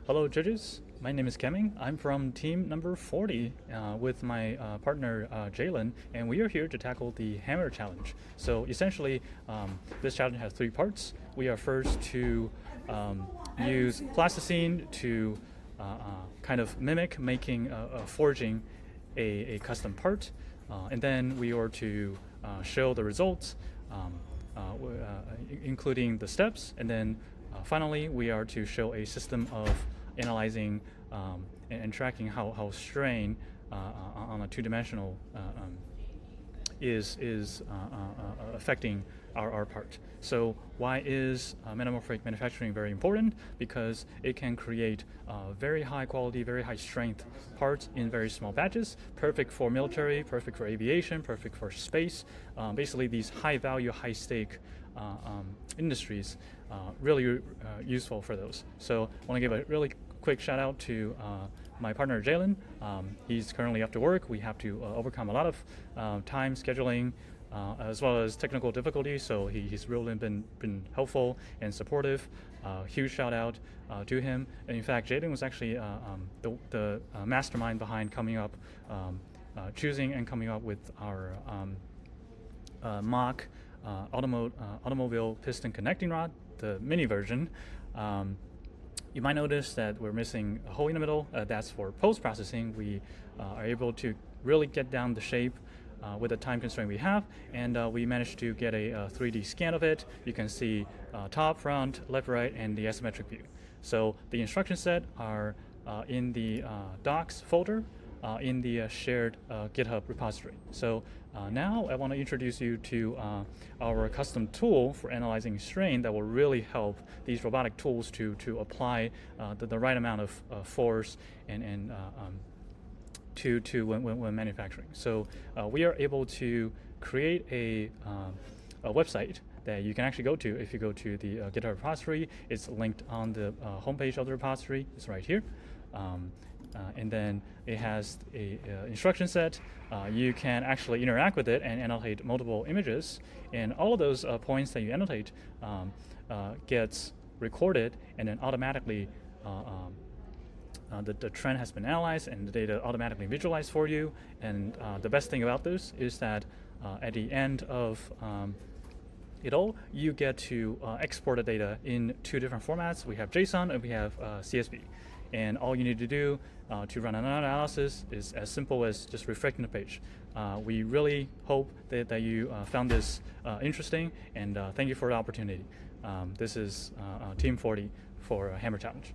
Hello, judges. My name is Keming. I'm from team number 40 with my partner Jalen, and we are here to tackle the hammer challenge. So essentially, this challenge has three parts. We are first to use plasticine to kind of mimic making forging a custom part, and then we are to show the results, including the steps, and then finally we are to show a system of analyzing and tracking how strain on a two-dimensional is affecting our part. So why is metamorphic manufacturing very important? Because it can create very high quality, very high strength parts in very small batches, perfect for military, perfect for aviation, perfect for space. Basically these high value, high stake industries, really useful for those. So I want to give a really quick shout out to my partner Jalen. He's currently up to work. We have to overcome a lot of time scheduling as well as technical difficulties, so he's really been helpful and supportive. Huge shout out to him. And in fact, Jalen was actually the mastermind behind coming up, choosing and coming up with our mock automobile piston connecting rod, the mini version. You might notice that we're missing a hole in the middle. That's for post-processing. We are able to really get down the shape with the time constraint we have, and we managed to get a 3D scan of it. You can see top, front, left, right, and the asymmetric view. So the instruction set are in the docs folder in the shared GitHub repository. So now I want to introduce you to our custom tool for analyzing strain that will really help these robotic tools to apply the right amount of force and to when manufacturing. So we are able to create a website that you can actually go to. If you go to the GitHub repository, it's linked on the homepage of the repository. It's right here. And then it has a instruction set. You can actually interact with it and annotate multiple images, and all of those points that you annotate gets recorded, and then automatically the trend has been analyzed and the data automatically visualized for you. And the best thing about this is that at the end of it all, you get to export the data in two different formats. We have JSON and we have CSV. And all you need to do to run an analysis is as simple as just reflecting the page. We really hope that you found this interesting, and thank you for the opportunity. This is Team 40 for Hammer Challenge.